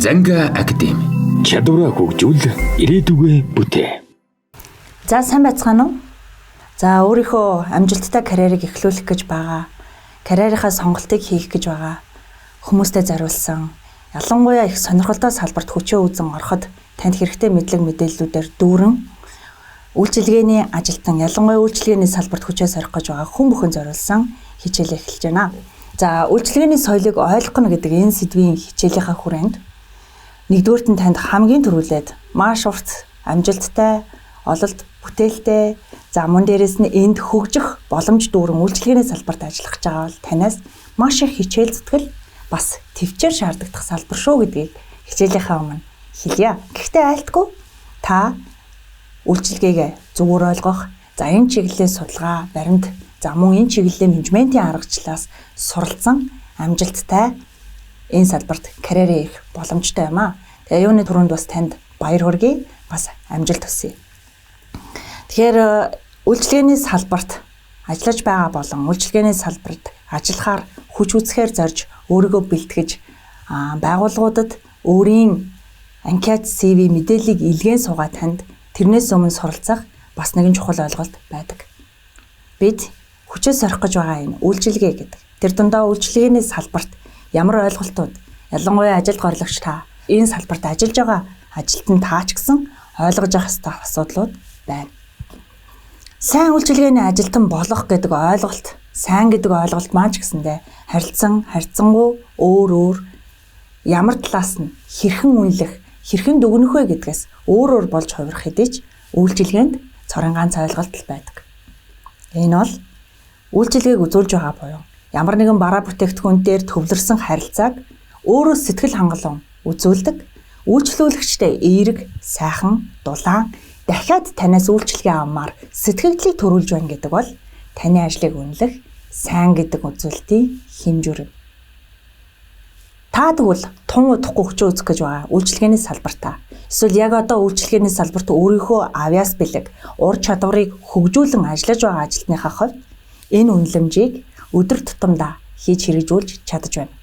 Занга академи. Чадвараа хөгжүүл ирээдүгөө бүтээ. За сайн байцгаана уу? За өөрийнхөө амжилттай карьерийг эхлүүлэх гэж байгаа. Карьерийнхаа сонголтыг хийх гэж байгаа. Хүмүүстэй зориулсан. Ялангуяа их сонирхолтой салбарт хүчээ үзэн ороход танд хэрэгтэй мэдлэг мэдээллүүдээр дүүрэн үйлчилгээний ажилтан, ялангуяа үйлчилгээний салбарт хүчээ сорих гэж байгаа хүн бүхэн зориулсан хичээл эхэлж байна. За үйлчилгээний соёлыг ойлгоно гэдэг энэ сэдвийн хичээлийнхаа хүрээнд нэгдүгээрт нь танд хамгийн түрүүлээд маш урт амжилттай, ололт бүтээлтэй, за мөн дээрэс нь энд хөгжих боломж дүүрэн үйлчилгээний салбарт ажиллах гэж байгаа бол танаас маш их хичээл зүтгэл бас төвчээр шаардлагадах салбар шүү гэдгийг хичээлийнхаа өмнө хэлье. Гэхдээ айлтгүй та үйлчилгээгээ зөвөр ойлгох, за энэ чиглэлийн судалгаа, баримт, за мөн энэ чиглэлийн менежментийн аргачлалаас суралцсан амжилттай энэ салбарт карьерээ хийх боломжтой юм аа. Тэгээ юуны түрүүнд бас танд баяр хүргэе, бас амжилт хүсье. Тэгэхээр үйлчилгээний салбарт ажиллаж байгаа болон үйлчилгээний салбарт ажиллахаар хүч үзэхээр зорж өөрийгөө бэлтгэж байгууллагуудад өөрийн анкет CV мэдээллийг илгээн суугаа танд тэрнээс өмнө суралцах бас нэгэн чухал ойлголт байдаг. Бид хүчээ сорих гэж байгаа энэ үйлчилгээ гэдэг. Тэр дундаа үйлчилгээний салбарт ямар ойлголтууд, ялангуяа ажилд горлогч та, энэ салбарт ажиллаж байгаа ажилтан таач гэсэн ойлгож авах ёстой асуудлууд байна. Сайн үйлчилгээний ажилтан болох гэдэг ойлголт, сайн гэдэг ойлголт маань ч гэсэндээ харьцангуй өөр ямар талаас нь хэрхэн үнэлэх, хэрхэн дүгнэх вэ гэдгээс өөр болж хувирах хэдий ч үйлчилгээнд цорын ганц ойлголт л байдаг. Энэ бол үйлчилгээг үзүүлж байгаа буюу ямар нэгэн бараа бүтээгдэхүүн дээр төвлөрсөн харилцааг өөрөө сэтгэл хангалуун үзүүлдэг, үйлчлүүлэгчтэй эерэг, сайхан, дулаан дахиад танаас үйлчилгээ авмаар сэтгэгдлийг төрүүлж байна гэдэг бол таны ажлыг үнэлэх сайн гэдэг үзүүлэлтийн хэмжүүр. Та тэгвэл тун удахгүй хүчээ үзэх гэж байгаа үйлчилгээний салбартаа. Эсвэл яг одоо үйлчилгээний салбарт өөрийнхөө авьяас бэлэг, ур чадварыг хөгжүүлэн ажиллаж байгаа ажилтныхаа хувьд энэ үнэлэмжийг өдөр тутамдаа хийж хэрэгжүүлж чадаж байна.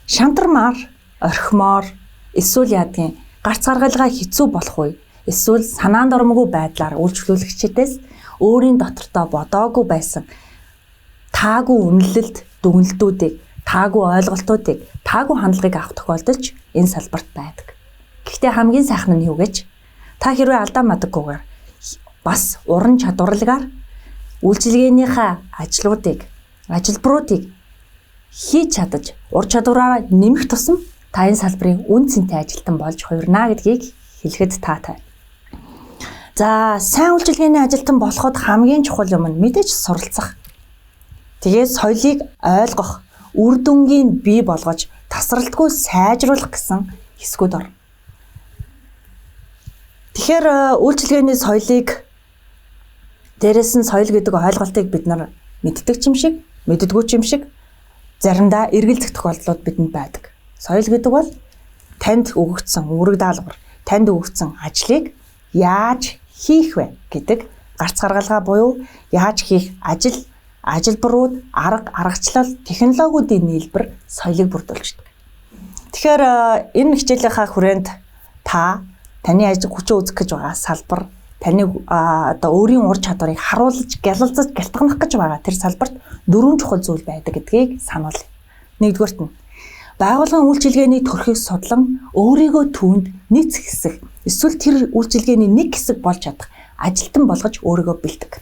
Шантармаар, орхимоор, эсвэл яадгийн гарц гаргалгаа хэцүү болох үе, эсвэл санаанд ормгүй байдлаар үйлчлүүлэгчдээс өөрийн дотортой бодоогүй байсан таагүй үнэлэлт, дүгнэлтүүдийг, таагүй ойлголтуудыг, таагүй хандлагыг авах тохиолдолч энэ салбарт байдаг. Гэхдээ хамгийн сайхан нь юу гэж? Та хэрвээ алдаа мадаггүйгээр бас уран чадварлагаар үйлчилгээнийхээ ажлуудыг, ажилбаруудыг хийж чадаж, ур чадвараараа нэмэх тусам та энэ салбарын үн цэнтэй ажилтан болж хувирна гэдгийг хэлэхэд таатай. За, сайн үйлчилгээний ажилтан болоход хамгийн чухал юм нь мэдээж суралцах. Тэгээд соёлыг ойлгох, үр дүнгийн бий болгож, тасралтгүй сайжруулах гэсэн хэсгүүд ор. Тэгэхээр үйлчилгээний соёлыг дээрээс нь соёл гэдэг ойлголтыг бид нар мэддэг юм шиг, мэддэггүй юм шиг заримдаа эргэлзэх тохиолдлууд бидэнд байдаг. Соёл гэдэг бол танд өгөгдсөн үүрэг даалгавар, танд өгөгдсөн ажлыг яаж хийх вэ гэдэг гарц гаргалгаа буюу яаж хийх ажилбарууд, аргачлал, технологиудын нийлбэр соёлыг бүрдүүлждэг. Тэгэхээр энэ хичээлийнхаа хүрээнд таны ажил хүчээ үзэх гэж байгаа салбар, таны одоо өөрийн ур чадварыг харуулж, гялалзаж, гялтганах гэж байгаа тэр салбарт дөрвөн чухал зүйл байдаг гэдгийг сануулъя. Нэгдүгээрт нь байгууллагын үйлчилгээний төрхийг судлан өөрийгөө түүнд нийц хэсэг, эсвэл тэр үйлчилгээний нэг хэсэг болж чадах ажилтан болгож өөрийгөө бэлдэг.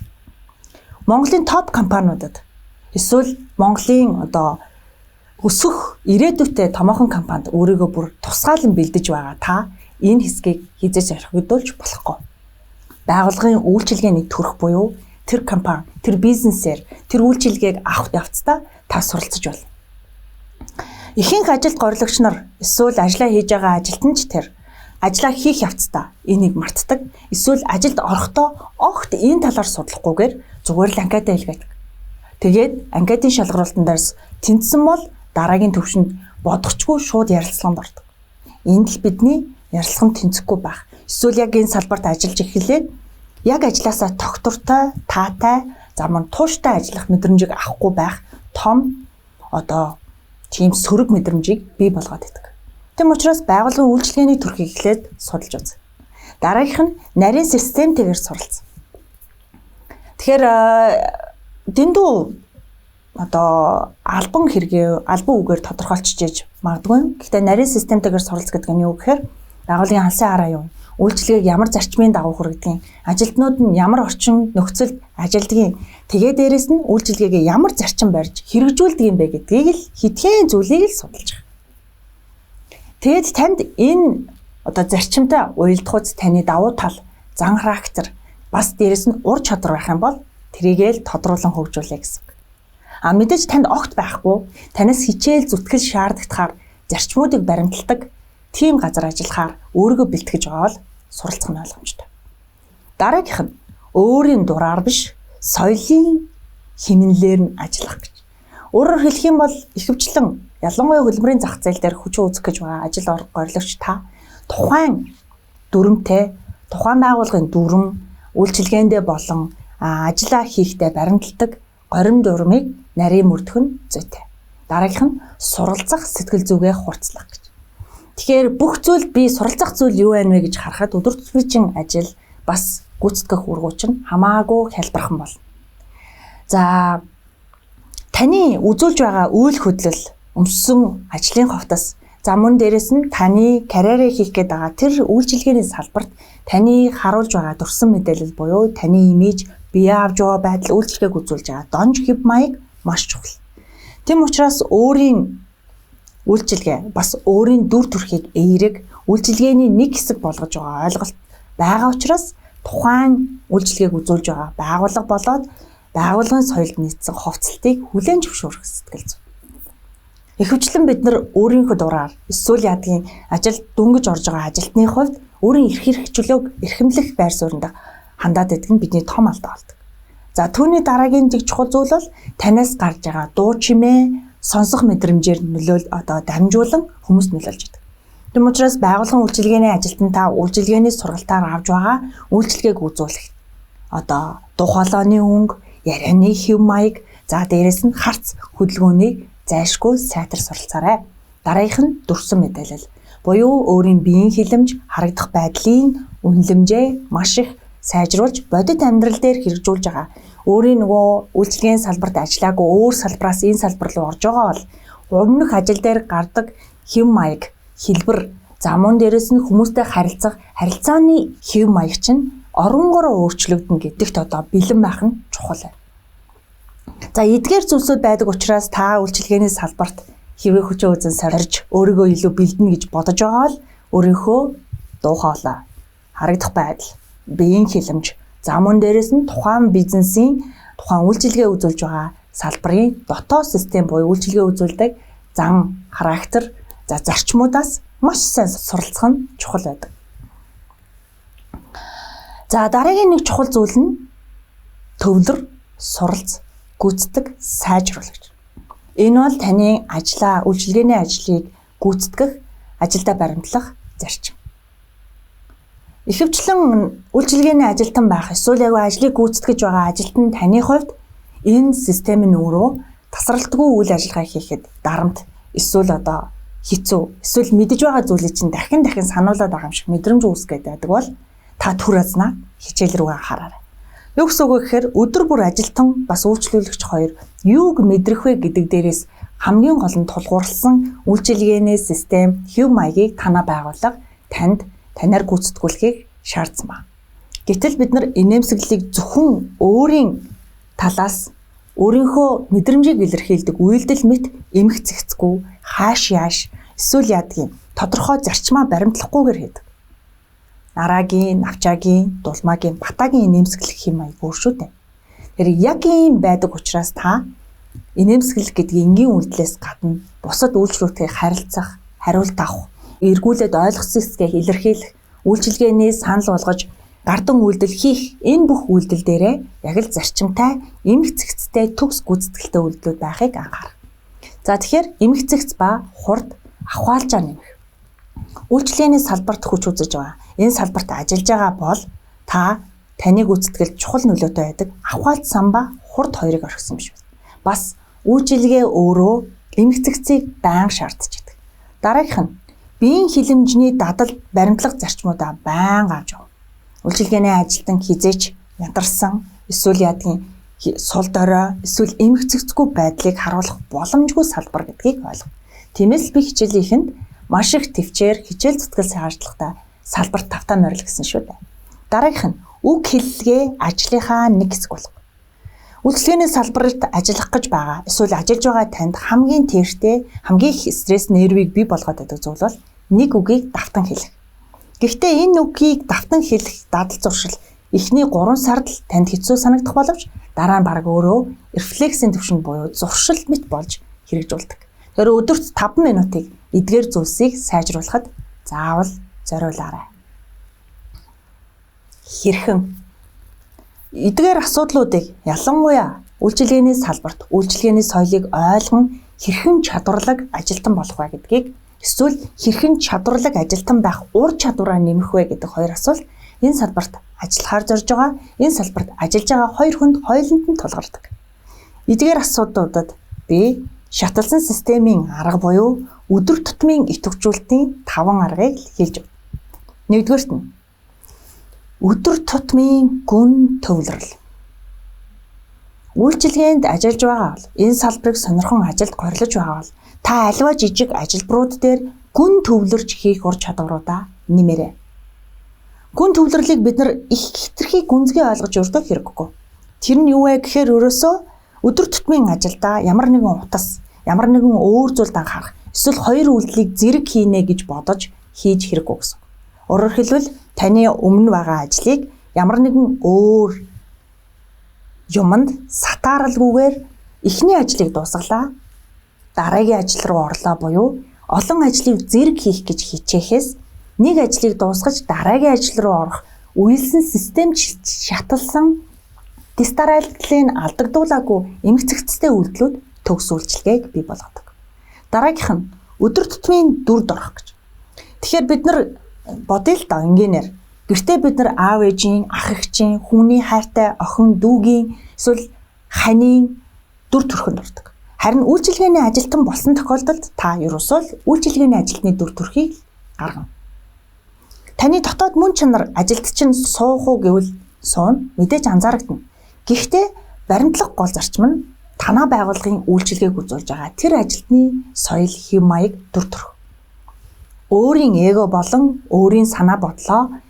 Монголын топ компаниудад эсвэл Монголын одоо өсөх ирээдүйтэй томоохон компанид өөрийгөө бүр тусгаалan бэлдэж байгаа та энэ хэсгийг хизээж орхигдуулж болохгүй. Байгууллагын үйлчилгээний төрх буюу тэр компани, тэр бизнесээр тэр үйлчилгээг авах явцдаа та суралцж байна. Ихэнх ажилд горлогч нар эсвэл ажиллаа хийж байгаа ажилтнч тэр ажиллаа хийх явцдаа энийг мартдаг. Эсвэл ажилд орохдоо огт энэ талаар судлахгүйгээр зүгээр л анкетаа илгээдэг. Тэгээд анкетын шалгаруултан дээрс тэнцсэн бол дараагийн төвшөнд бодохчгүй шууд ярилцлаганд ордог. Энд л бидний ярилцлаганд тэнцэхгүй байх. Эсвэл яг энэ салбарт ажиллаж эхлээд яг ажилласаа тогтвортой, таатай, замун тууштай ажиллах мэдрэмжийг авахгүй байх том тийм сөрөг мэдрэмжийг бий болгоод идэг. Тэм учраас байгууллагын үйлчилгээний төрхийг эхлээд судалж үз. Дараагийнх нь нарийн системтэйгээр суралцсан. Тэгэхээр дэндүү албан үгээр тодорхойлчихж магадгүй. Гэхдээ нарийн системтэйгээр суралц гэдэг нь юу гэхээр байгууллагын алсын хараа юу? Үйлчилгээг ямар зарчмын дагуу хүргэдэг, ажилтнууд нь ямар орчин нөхцөлд ажилдгийг, тэгээ дээрэс нь үйлчилгээгээ ямар зарчим барьж хэрэгжүүлдэг юм бэ гэдгийг л хитгэн зүйлийг л судалж байгаа. Тэгэд танд энэ зарчимтай уялдахуйц таны давуу тал, зан характер, бас дээрэс нь ур чадвар байх юм бол тэрийгээ л тодруулан хөгжүүлээ гэсэн. Мэдээж танд огт байхгүй, танаас хичээл зүтгэл шаардлагатахаар зарчмуудыг баримталдаг тийм газар ажиллахаар өөрийгөө бэлтгэж байгаа бол суралцах нь ойлгомжтой. Дараагийнх нь өөрийн дураар биш, соёлын хэмнэлээр нь ажиллах гэж. Өөрөөр хэлэх юм бол ихэвчлэн ялангуяа хөдөлмөрийн зах зээл дээр хүчин үүсгэх гэж байгаа ажил гориглогч та тухайн дүрмтэй, тухайн байгууллагын дүрм, үйлчилгээндээ болон ажиллаа хийхдээ баримталдаг горим дүрмийг нарийн мөрдөх нь зүйтэй. Дараагийнх нь суралцах сэтгэл зүгээ хурцлах гэж. Тэгэхээр бүх зүйл би суралцах зүйл юу байна вэ гэж харахад өдөр тутмын ажил бас гүйцэтгэх үргүүч нь хамаагүй хялбархан болно. За таны үзүүлж байгаа үйл хөдлөл өмссөн ажлын хувцас мөн дээрэс нь таны карьерээ хийх гээд байгаа тэр үйлчилгээний салбарт таны харуулж байгаа дурсан мэдээлэл буюу таны имиж, бие авч байгаа байдал, үйлчилгээг үзүүлж байгаа донж хэв маяг маш чухал. Тэм учраас өөрийн үйлчилгээ бас өөрийн дүр төрхийг эерэг үйлчилгээний нэг хэсэг болгож байгаа ойлголт байгаа учраас тухайн үйлчилгээг үзүүлж байгаа байгууллага болоод байгууллагын соёлд нийцсэн хувцалтыг хүлээн зөвшөөрөх сэтгэл зүй. Ихэвчлэн бид нар өөрийнхөө дураар эсвэл ядгийн ажилд дөнгөж орж байгаа ажилтны хувьд өөрийн эрх хэрэгчлөөг эрхэмлэх байр суурьнд хандаад идэх нь бидний том алдаа болдог. За түүний дараагийн зэг чухал зүйл бол танаас гарч байгаа дуу чимээ сонсох мэдрэмжээр дамжуулан хүмүүст нөлөөлж идэг. Тэм учраас байгууллагын үйлчилгээний ажилтан та үйлчилгээний сургалтаар авж байгаа үйлчилгээг үзүүлэх. Дуу хоолойны өнгө, ярианы хэв маяг, за дээрэс нь харц хөдөлгөөнийг зайлшгүй сайтар суралцаарай. Дараагийнх нь дүрсэн мэдээлэл. Буюу өөрийн биеийн хилэмж, харагдах байдлын үнэлэмжээ маш их сайжруулж бодит амьдрал дээр хэрэгжүүлж байгаа. Өөрийн үйлчилгээний салбарт ажиллаагүй өөр салбараас энэ салбар руу орж байгаа бол өмнөх ажил дээр гардаг хэв маяг, хэлбэр, мөн дээрэс нь хүмүүстэй харилцааны хэв маяг чинь оронгороо өөрчлөгдөн гэдэгт бэлэн байх нь чухал. За эдгээр зүйлсүүд байдаг учраас та үйлчилгээний салбарт хэвээ хүчээ үзэн сорж өөрийгөө илүү бэлдэнэ гэж бодож байгаа бол өөрийнхөө дуу хоолой, харагдах байдал, биеийн хилэмж, мөн дээрэс нь тухайн бизнесийн тухайн үйлчилгээ үзүүлж байгаа салбарын дотоод систем буюу үйлчилгээ үзүүлдэг зан, характер, зарчмуудаас маш сайн суралцах нь чухал байдаг. За дараагийн нэг чухал зүйл нь төвлөр, суралц, гүйцэтгэх, сайжруулагч. Энэ бол таны үйлчилгээний ажлыг гүйцэтгэх, ажилдаа баримтлах зарчим. Ихэвчлэн үйлчилгээний ажилтан байх эсвэл ажлыг гүйцэтгэж байгаа ажилтан таны хувьд энэ системийн өөрөө тасралтгүй үйл ажиллагаа хийхэд дарамт эсвэл хэцүү эсвэл мэдэж байгаа зүйлийг чинь дахин сануулад байгаа юм шиг мэдрэмж үүсгээд байдаг бол та түр азнаа хичээл рүү анхаараарай. Юу гэсэн үг вэ гэхээр өдөр бүр ажилтан бас үйлчлүүлэгч хоёр юуг мэдрэх вэ гэдэг дээрээс хамгийн гол нь тулгуурласан үйлчилгээний систем хэв маягийг танаа байгууллага танаар гүйцэтгүүлэхийг шаардсан ба. Гэтэл бид нар инээмсэглэлийг зөвхөн өөрийн талаас өөрийнхөө мэдрэмжийг илэрхийлдэг үйлдэл мэт эмх цэгцгүй хааш яаш эсвэл ядгийн тодорхой зарчмаа баримтлахгүйгээр хийдэг. Нараагийн, навчаагийн, дулмаагийн, батаагийн инээмсэглэх хэм маяг өөр шүү дээ. Тэр яг ийм байдаг учраас та инээмсэглэх гэдэг энгийн үйлдэлээс гадна бусад үйлчлүүлэгтэй харилцах, хариулт авах, эргүүлээд ойлгосон хэсгээ илэрхийлэх, үйлчилгээний санал болгож гардан үйлдэл хийх энэ бүх үйлдэл дээрээ яг л зарчимтай, эмх цэгцтэй, төгс гүйцэтгэлтэй үйлдэлүүд байхыг анхаарах. За тэгэхээр эмх цэгц ба хурд ахваалжаа нэмэх. Үйлчилгээний салбарт хүч үзэж байгаа. Энэ салбарт ажиллаж байгаа бол таны гүйцэтгэлд чухал нөлөөтэй байдаг ахваалт сан ба хурд хоёрыг орхисон биш. Бас үйлчилгээ өөрөө эмх цэгцийг байнга шаардж байдаг. Дараагийнх нь биеийн хилэмжний дадал баримтлах зарчмуудаа байнга авч яв. Үйлчилгээний ажилтан хизээч ядарсан эсвэл яадгийн сул дорой эсвэл эмх цэгцгүй байдлыг харуулах боломжгүй салбар гэдгийг ойлго. Тиймээс би хичээлийнхэнд маш их төвчээр хичээл зүтгэл сайжруулахдаа салбарт тавтаа морил гэсэн шүү дээ. Дараагийнх нь үг хэллэгээ ажлынхаа нэг хэсэг болох. Үйлчлэгээний салбарт ажиллах гэж байгаа эсвэл ажиллаж байгаа танд хамгийн тэртээ хамгийн их стресс нервийг бий болгоод байдаг зүйл бол нэг үгийг давтан хэлэх. Гэхдээ энэ үгийг давтан хэлэх дадал зуршил эхний 3 сард л танд хэцүү санагдах боловч дараа нь баг өөрөө рефлексийн түвшинд буюу зуршил мэт болж хэрэгжүүлдэг. Тэгэхээр өдөрт 5 минутыг эдгээр зүйлсийг сайжруулахад заавал зориулаарай. Хэрхэн эдгээр асуудлуудыг ялангуяа үйлчилгээний салбарт үйлчилгээний соёлыг ойлгон хэрхэн чадварлаг ажилтан болох вэ гэдгийг эсвэл хэрхэн чадварлаг ажилтан байх ур чадвараа нэмэх вэ гэдэг хоёр асуулт энэ салбарт ажиллахаар зорж байгаа энэ салбарт ажиллаж байгаа хоёр хүнд хоёуланд нь тулгардаг. Эдгээр асуудлуудад би шаталсан системийн арга буюу өдөр тутмын идэвхжүүлэлтийн 5 аргыг хэлж байна. Нэгдүгээрт нь өдөр тутмын гүн төвлөрөл. Үйлчилгээнд ажиллаж байгаа бол энэ салбарыг сонирхон ажилд горилж байгаа бол та аливаа жижиг ажилбарууд дээр гүн төвлөрж хийх ур чадваруудаа нэмээрэй. Гүн төвлөрлийг бид нар их хэтэрхий гүнзгий ойлгож өртөх хэрэггүй. Тэр нь юу вэ гэхээр өөрөөсөө өдөр тутмын ажилдаа ямар нэгэн утас, ямар нэгэн өөр зүйлд анхаарах, эсвэл хоёр үйлдэлийг зэрэг хийнэ гэж бодож хийж хэрэггүй гэсэн. Өөрөөр хэлбэл таны өмнө байгаа ажлыг ямар нэгэн өөр юмд сатааралгүйгээр эхний ажлыг дуусгалаа дараагийн ажил руу орлоо буюу олон ажлыг зэрэг хийх гэж хичээхээс нэг ажлыг дуусгаж дараагийн ажил руу орох үйлсэн систем шаталсан дистаралтлын алдагдуулаагүй эмх цэгцтэй үйлдэлүүд төгс үйлчилгээг бий болгодог. Дараагийнх нь өдөр тутмын дүрд орох гэж. Тэгэхээр бид нар бодъё л доо ингээнээр гэртээ бид нар аав ээжийн, ах эгчийн, хүний хайртай охин дүүгийн эсвэл ханийн дүр төрхөнд ордог. Харин үйлчилгээний ажилтан болсон тохиолдолд та ерөөсөө үйлчилгээний ажилтны дүр төрхийг гаргана. Таны дотоод мөн чанар ажилд чинь суух уу гэвэл суун мэдээж анзаарагдана. Гэхдээ баримтлах гол зарчим нь танаа байгууллагын үйлчилгээг үзүүлж байгаа тэр ажилтны соёл, хэв маяг, дүр төрх. Өөрийн эго болон өөрийн санаа бодлоо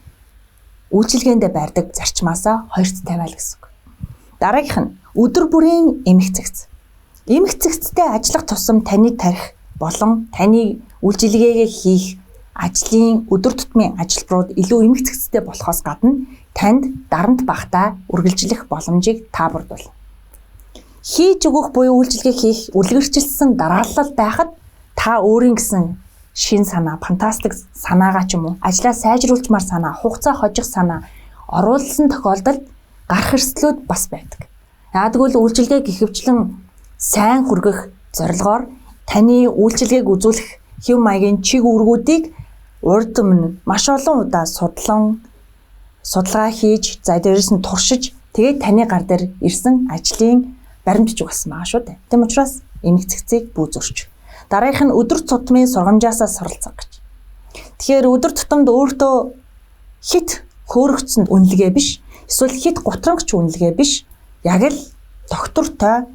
үйлчилгээндээ барьдаг зарчмаасаа хоёрт тавиал гэсэн үг. Дараагийнх нь өдөр бүрийн эмх цэгц. Эмх цэгцтэй ажиллах тусам таны тарих болон таны үйлчилгээгээ хийх ажлын өдөр тутмын ажилбарууд илүү эмх цэгцтэй болохоос гадна танд дарамт багтаа үргэлжлэх боломжийг таабардуулна. Хийж өгөх буюу үйлчилгээ хийх үлгэрчилсэн дараалал байхад та өөрийн гэсэн шин санаа, фантастик санаагаа ч юм уу, ажлаа сайжруулчмаар санаа, хугацаа хожих санаа оруулсан тохиолдолд гарах эрсдлүүд бас байдаг. Яагтвэл үйлчилгээг ихэвчлэн сайн хүргэх зорилгоор таны үйлчилгээг үзүүлэх хэв маягийн чиг үүргүүдийг урд өмнө маш олон удаа судалгаа хийж, за дээрээс нь туршиж, тэгээд таны гар дээр ирсэн ажлын баримтж өгсөн байгаа шүү дээ. Тэм учраас эмх цэгцийг бүү зурч. Дараагийнх нь өдөр тутмын сургамжаасаа суралцах гэж. Тэгэхээр өдөр тутамд өөртөө хит хөөрөгцөнд үнэлгээ биш, эсвэл хит гутрангч үнэлгээ биш, яг л доктортой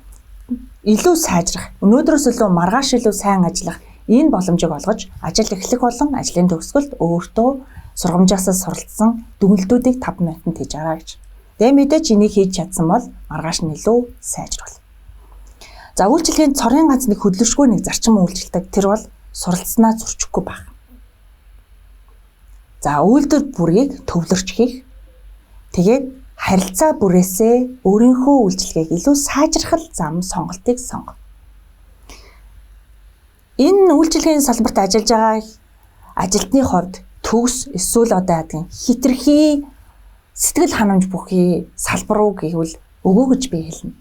илүү сайжрах, өнөөдрөөс илүү маргааш илүү сайн ажиллах энэ боломжийг олгож, ажил эхлэх болон ажлын төгсгөлд өөртөө сургамжаасаа суралцсан дүгнэлтүүдийг 5 минутанд хийж араа гэж. Тэгээ мэдээч энийг хийж чадсан бол маргааш нь илүү сайжруулах. За үйлчилгээнд цорын ганц нэг хөдөлшгүй нэг зарчим үйлчилдэг. Тэр бол суралцсанаа зурчихгүй байх. За үйлдэл бүрийг төвлөрч хийх. Тэгээд харилцаа бүрээсээ өөрийнхөө үйлчилгээг илүү сайжрах зам сонголтыг сонгох. Энэ үйлчилгээний салбарт ажиллаж байгаа ажилтны хувьд төгс эсвэл одоо яадаг хитрхи сэтгэл ханамж бүхий салбар руу гэвэл өгөө гэж би хэлнэ.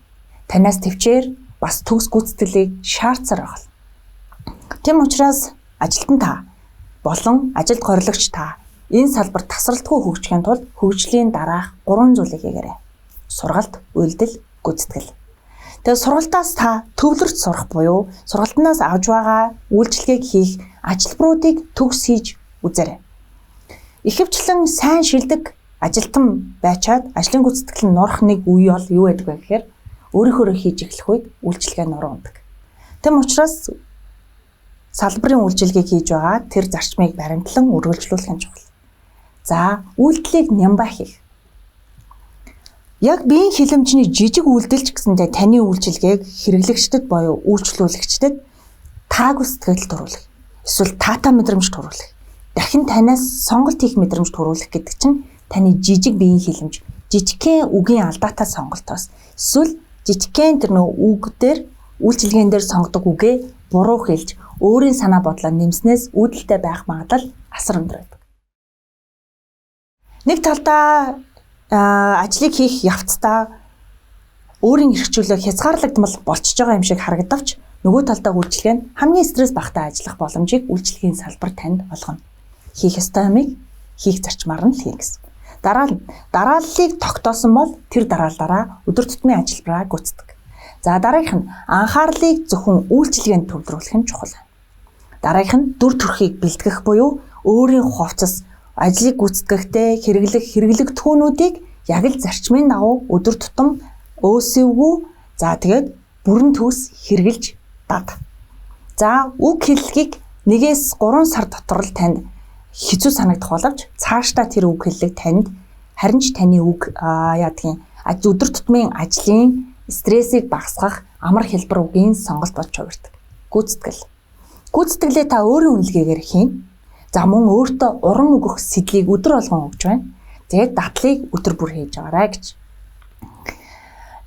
Танаас төвчээр бас төгс гүйцэтгэлийг шаардсаар байна. Тэм учраас ажилтан та болон ажилд горилогч та энэ салбарт тасралтгүй хөгжихийн тулд хөгжлийн дараах 3 зүйлийг хийгээрэй. Сургалт, үйлдэл, гүйцэтгэл. Тэгээ сургалтаас та төвлөрч сурах буюу сургалтнаас авж байгаа үйлчилгээг хийх ажилбаруудыг төгс хийж үзээрэй. Ихэвчлэн сайн шилдэг ажилтан байчаад ажлын гүйцэтгэл нь нурах нэг үе бол юу байдаг вэ гэхээр өөрийнхөө хийж эхлэх үед үйлчилгээ нуруу ундаг. Тэм учраас салбарын үйлчилгээг хийж байгаа тэр зарчмыг баримтлан үргэлжлүүлэх нь чухал. За, үйлдэлийг нямбай хийх. Яг биеийн хилэмжний жижиг үйлдэлч гэсэндээ таны үйлчилгээг хэрэглэгчдэд боيو үйлчлүүлэгчдэд тааг сэтгэл төрүүлэх. Эсвэл таата мэдрэмж төрүүлэх. Дахин танаас сонголт хийх мэдрэмж төрүүлэх гэдэг чинь таны жижиг биеийн хилэмж, жижигхэн үгийн алдаатай сонголтоос эсвэл жижигхэн тэр нөө үг дээр үйлчилгээн дээр сонгодог үгээ буруу хэлж өөрийн санаа бодлоо нэмснээс үүдэлтэй байх магадлал асар өндөр байдаг. Нэг талдаа ажлыг хийх явцдаа өөрийн эрхчлөлөө хязгаарлагдмал болчихж байгаа юм шиг харагдавч нөгөө талдаа үйлчилгээ нь хамгийн стресс багтаа ажиллах боломжийг үйлчилгээний салбар танд олгоно. Хийх ёстой юмыг хийх зарчмаар нь хий гэсэн. Дарааллыг тогтоосон бол тэр дарааллаараа өдөр тутмын ажиллабараа гүйцэтгэх. За, дараагийнх нь анхаарлыг зөвхөн үйлчилгээнд төвлөрүүлэх нь чухал. Дараагийнх нь дүр төрхийг бэлтгэх буюу өөрийн хувцас ажлыг гүйцэтгэхдээ хэрэглэх түүнүүдийг яг л зарчмын дагуу өдөр тутам өөсөвгүй тэгээд бүрэн төгс хэрэгжилж дад. За, үг хэллэгийг 1-3 сар дотор л танд хэцүү санагдах боловч цаашдаа тэр үг хэллэг танд харин ч таны үг өдөр тутмын ажлын стрессийг багасгах амар хэлбэр үгийн сонголт болж хувирдаг. Гүйцэтгэлээ та өөрийн үнэлгээгээр хийн. За, мөн өөртөө уран өгөх сэдлийг өдөр болгон өгч байна. Тэгээд дадлыг өдөр бүр хийж байгаарай гэж.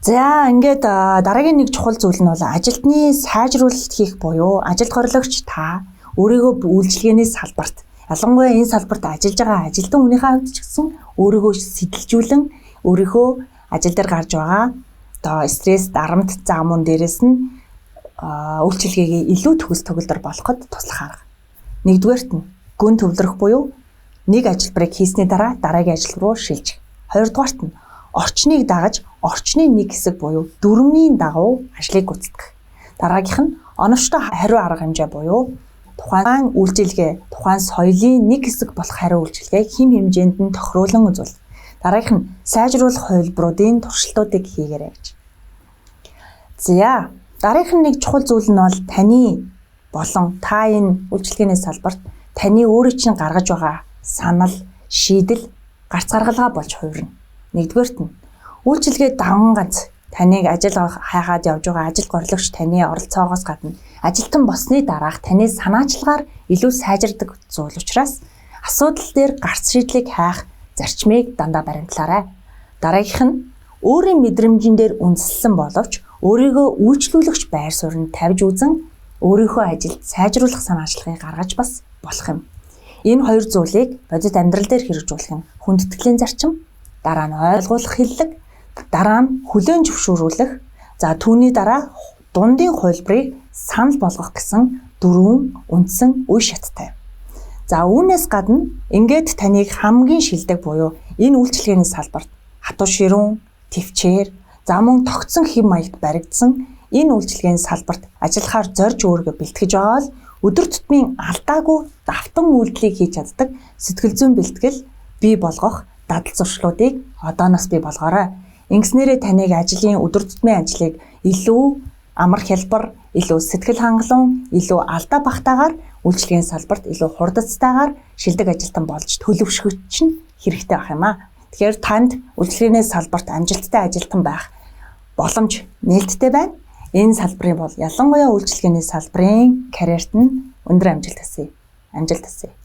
За, ингээд дараагийн нэг чухал зүйл нь бол ажилтны сайжруулалт хийх буюу ажилд хорлогч та өөрийгөө үйлчилгээний салбарт ялангуяа энэ салбарт ажиллаж байгаа ажилтан хүнийхээ хувьд ч гэсэн өөрийгөө сэтэлжүүлэн өөрийнхөө ажил дээр гарч байгаа стресс, дарамт, мөн дээрээс нь үйлчилгээгээ илүү төгс төгөлдөр болоход туслах арга. Нэгдүгээрт нь гүн төвлөрөх буюу нэг ажилбарыг хийсний дараа дараагийн ажил руу шилжих. Хоёрдугаарт нь орчныг дагаж орчны нэг хэсэг буюу дүрмийн дагуу ажлыг гүйцэтгэх. Дараагийнх нь оновчтой хариу арга хэмжээ буюу тухайн үйлчилгээ, тухайн соёлын нэг хэсэг болох хариу үйлчилгээг хэм хэмжээнд нь тохируулан үзүүл. Дараагийнх нь сайжруулах хувилбаруудын туршилтуудыг хийгээрэй гэж. За, дараагийнх нь нэг чухал зүйл нь бол таны болон та энэ үйлчилгээний салбарт таны өөрийн чинь гаргаж байгаа санал, шийдэл, гарц гаргалгаа болж хувирна. Нэгдүгээрт нь үйлчилгээ даван ганц таныг ажил хайхаад явж байгаа ажил горлогч таны оролцоогоос гадна ажилтан болсны дараах таны санаачлагаар илүү сайжирдаг зүйл учраас асуудал дээр гарц шийдлийг хайх зарчмыг дандаа баримтлаарай. Дараагийнх нь өөрийн мэдрэмжэн дээр үндэслэн боловч өөрийгөө үйлчлүүлэгч байр суурьнд тавьж үзэн өөрийнхөө ажилд сайжруулах санаачлагыг гаргаж бас болох юм. Энэ хоёр зүйлийг бодит амьдрал дээр хэрэгжүүлэх нь хүндэтгэлийн зарчим, дараа нь ойлгуулах хэллэг, дараа нь хүлээн зөвшөөрүүлэх, за түүний дараа дундын хувилбарыг санал болгох гэсэн дөрвөн үндсэн үе шаттай. За, үүнээс гадна ингээд таныг хамгийн шилдэг буюу энэ үйлчилгээний салбарт хатуу ширүүн, төвчээр, за мөн тогтсон хэм маягт баригдсан энэ үйлчилгээний салбарт ажиллахаар зорж өөрийгөө бэлтгэж байгаа бол өдөр тутмын алдаагүй давтан үйлдэлийг хийж чаддаг сэтгэл зүйн бэлтгэл бий болгох дадал зуршлуудыг одооноос бий болгоорой. Ингэснээрээ таныг ажлын өдөр тутмын ажлыг илүү амар хялбар, илүү сэтгэл хангалуун, илүү алдаа багтаагаар үйлчилгээний салбарт илүү хурдцтайгаар шилдэг ажилтан болж төлөвшгөж чинь хэрэгтэй байх юм аа. Тэгэхээр танд үйлчилгээний салбарт амжилттай ажилтан байх боломж нээлттэй байна. Энэ салбарын бол ялангуяа үйлчилгээний салбарын карьерт нь өндөр амжилт хүсье. Амжилт хүсье.